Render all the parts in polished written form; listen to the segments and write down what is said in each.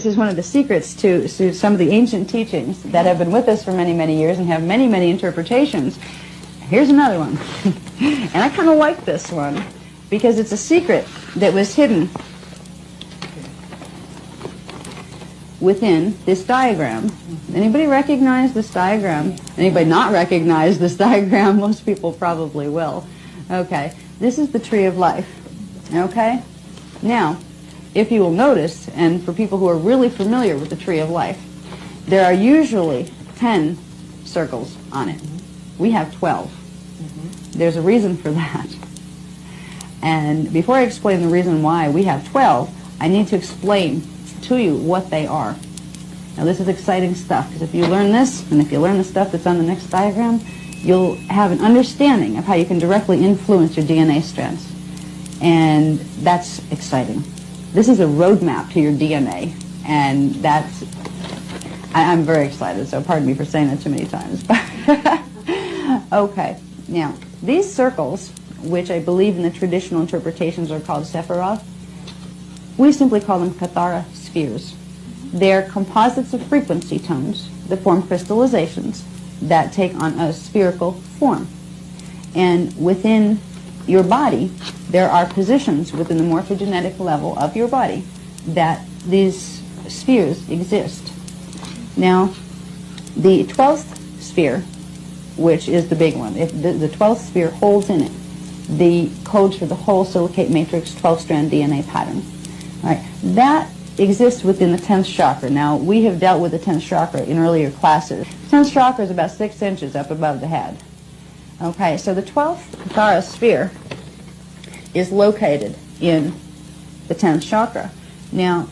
This is one of the secrets to some of the ancient teachings that have been with us for many, many years and have many, many interpretations. Here's another one. And I kind of like this one because it's a secret that was hidden within this diagram. Anybody recognize this diagram? Anybody not recognize this diagram? Most people probably will. Okay, this is the tree of life. Okay? Now, if you will notice, and for people who are really familiar with the tree of life, there are usually 10 circles on it. We have 12. There's a reason for that. And before I explain the reason why we have 12, I need to explain to you what they are. Now this is exciting stuff, because if you learn this, and if you learn the stuff that's on the next diagram, you'll have an understanding of how you can directly influence your DNA strands. And that's exciting. This is a roadmap to your DNA, and that's, I'm very excited, so pardon me for saying that too many times. Okay, now, these circles, which I believe in the traditional interpretations are called Sephiroth, we simply call them Kathara spheres. They're composites of frequency tones that form crystallizations that take on a spherical form. And within your body, there are positions within the morphogenetic level of your body that these spheres exist. Now, the 12th sphere, which is the big one, if the 12th sphere holds in it the codes for the whole silicate matrix 12-strand DNA pattern. All right, that exists within the 10th chakra. Now, we have dealt with the 10th chakra in earlier classes. The 10th chakra is about 6 inches up above the head. Okay, so the 12th Kathara sphere is located in the 10th chakra. Now,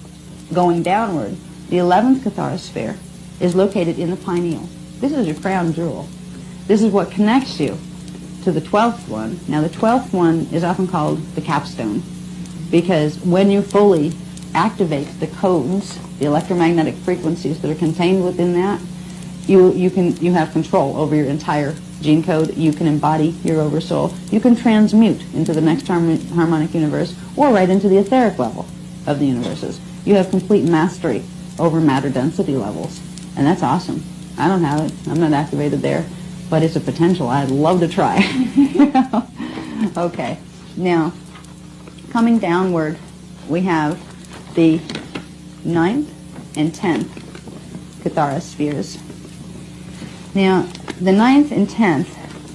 going downward, the 11th Kathara sphere is located in the pineal. This is your crown jewel. This is what connects you to the 12th one. Now, the 12th one is often called the capstone, because when you fully activate the codes, the electromagnetic frequencies that are contained within that, you have control over your entire gene code. You can embody your oversoul. You can transmute into the next harmonic universe, or right into the etheric level of the universes. You have complete mastery over matter density levels, and that's awesome. I don't have it. I'm not activated there, but it's a potential I'd love to try. Okay, now coming downward, we have the 9th and 10th Kathara spheres. Now, the 9th and 10th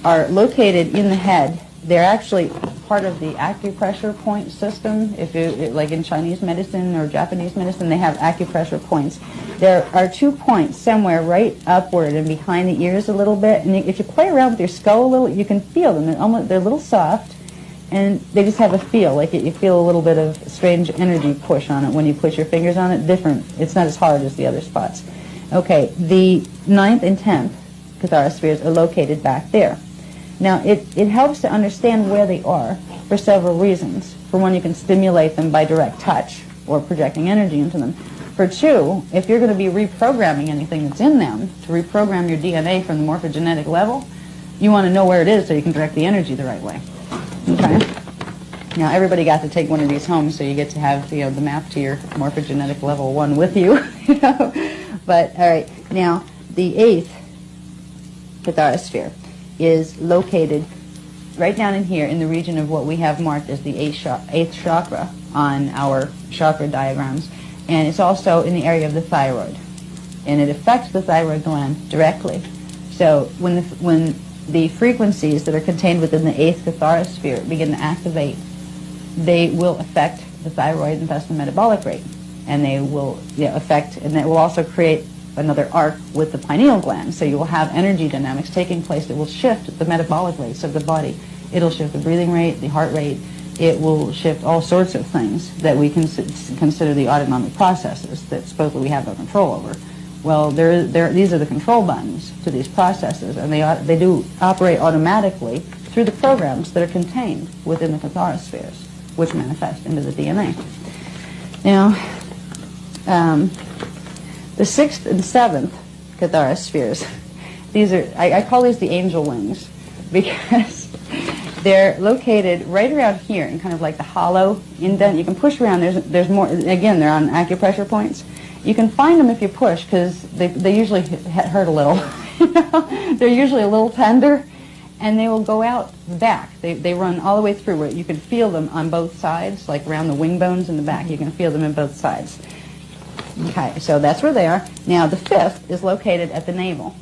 are located in the head. They're actually part of the acupressure point system. If you, like in Chinese medicine or Japanese medicine, they have acupressure points. There are 2 points somewhere right upward and behind the ears a little bit. And if you play around with your skull a little, you can feel them. They're a little soft, and they just have a feel. Like you feel a little bit of strange energy push on it when you push your fingers on it. Different. It's not as hard as the other spots. Okay, the 9th and 10th Kathara spheres are located back there. Now, it helps to understand where they are for several reasons. For one, you can stimulate them by direct touch or projecting energy into them. For two, if you're going to be reprogramming anything that's in them, to reprogram your DNA from the morphogenetic level, you want to know where it is so you can direct the energy the right way. Okay? Now, everybody got to take one of these home, so you get to have the map to your morphogenetic level 1 with you. But, all right, now, the 8th Kathara sphere is located right down in here in the region of what we have marked as the 8th chakra on our chakra diagrams. And it's also in the area of the thyroid. And it affects the thyroid gland directly. So when the frequencies that are contained within the 8th Kathara sphere begin to activate, they will affect the thyroid and thus the metabolic rate. And they will affect, and that will also create another arc with the pineal gland. So you will have energy dynamics taking place that will shift the metabolic rates of the body. It'll shift the breathing rate, the heart rate. It will shift all sorts of things that we consider the autonomic processes that supposedly we have no control over. Well, these are the control buttons to these processes, and they do operate automatically through the programs that are contained within the Kathara spheres, which manifest into the DNA. Now, the 6th and 7th Kathara spheres, these are, I call these the angel wings, because they're located right around here in kind of like the hollow indent. You can push around. There's more. Again, they're on acupressure points, You can find them if you push, because they usually hurt a little. You know? They're usually a little tender, and they will go out the back. They run all the way through where you can feel them on both sides, like around the wing bones in the back. You can feel them on both sides. Okay, so that's where they are. Now, the fifth is located at the navel.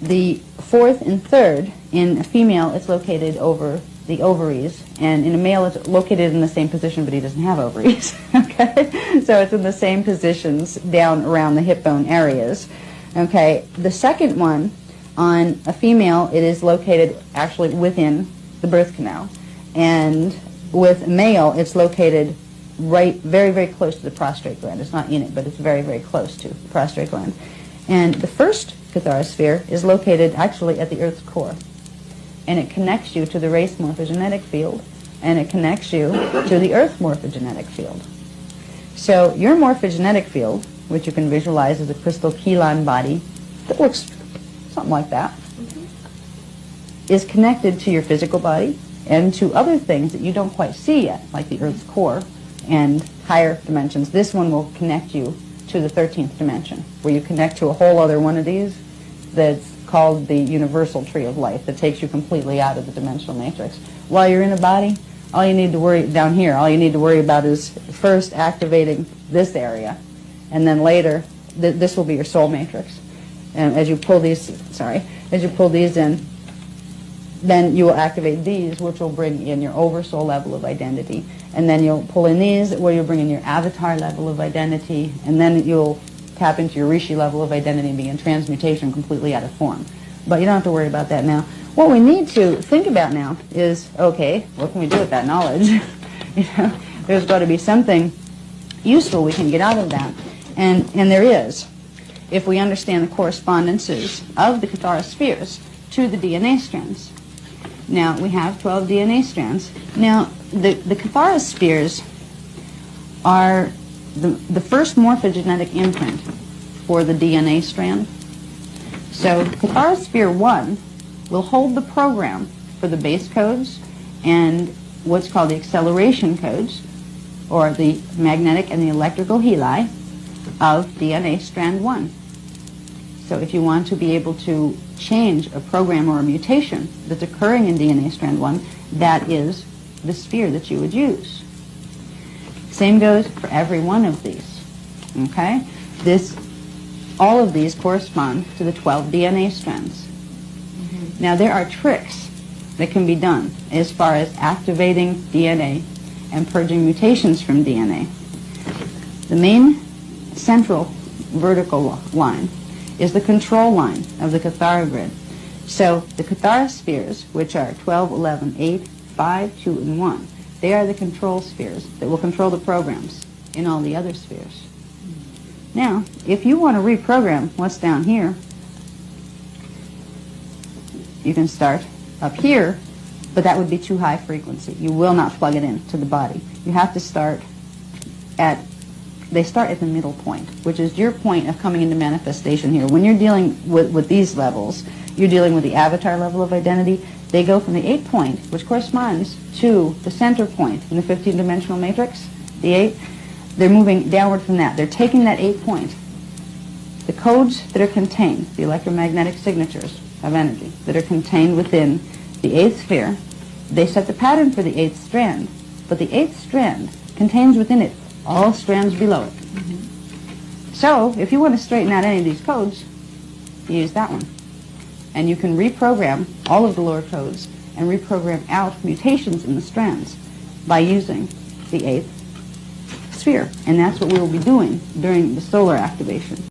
The fourth and third, in a female, it's located over the ovaries, and in a male, it's located in the same position, but he doesn't have ovaries. Okay, so it's in the same positions down around the hip bone areas. Okay, the second one, on a female, it is located actually within the birth canal, and with a male, it's located right, very, very close to the prostrate gland. It's not in it, but it's very, very close to the prostrate gland. And the first catharosphere is located actually at the Earth's core, and it connects you to the race morphogenetic field, and it connects you to the Earth morphogenetic field. So your morphogenetic field, which you can visualize as a crystal chelan body that looks something like that, is connected to your physical body and to other things that you don't quite see yet, like the Earth's core and higher dimensions. This one will connect you to the 13th dimension, where you connect to a whole other one of these that's called the universal tree of life, that takes you completely out of the dimensional matrix. While you're in a body, all you need to worry down here, all you need to worry about is first activating this area, and then later this will be your soul matrix. And as you pull these, as you pull these in, then you will activate these, which will bring in your oversoul level of identity. And then you'll pull in these, where you'll bring in your avatar level of identity. And then you'll tap into your rishi level of identity and begin transmutation completely out of form. But you don't have to worry about that now. What we need to think about now is, okay, what can we do with that knowledge? You know, there's got to be something useful we can get out of that. And there is, if we understand the correspondences of the catharospheres to the DNA strands. Now, we have 12 DNA strands. Now, the catharospheres are the first morphogenetic imprint for the DNA strand. So, catharosphere 1 will hold the program for the base codes and what's called the acceleration codes, or the magnetic and the electrical heli of DNA strand 1. So if you want to be able to change a program or a mutation that's occurring in DNA strand 1, that is the sphere that you would use. Same goes for every one of these. Okay? All of these correspond to the 12 DNA strands. Now there are tricks that can be done as far as activating DNA and purging mutations from DNA. The main central vertical line is the control line of the Cathara grid. So the catharospheres, which are 12, 11, 8, 5, 2, and 1, they are the control spheres that will control the programs in all the other spheres. Now, if you want to reprogram what's down here, you can start up here, but that would be too high frequency. You will not plug it into the body. You have to start they start at the middle point, which is your point of coming into manifestation here. When you're dealing with these levels, you're dealing with the avatar level of identity. They go from the 8 point, which corresponds to the center point in the 15-dimensional matrix, the 8. They're moving downward from that. They're taking that 8 point. The codes that are contained, the electromagnetic signatures of energy that are contained within the 8th sphere, they set the pattern for the 8th strand, but the 8th strand contains within it all strands below it. So, if you want to straighten out any of these codes, you use that one. And you can reprogram all of the lower codes and reprogram out mutations in the strands by using the 8th sphere. And that's what we will be doing during the solar activation.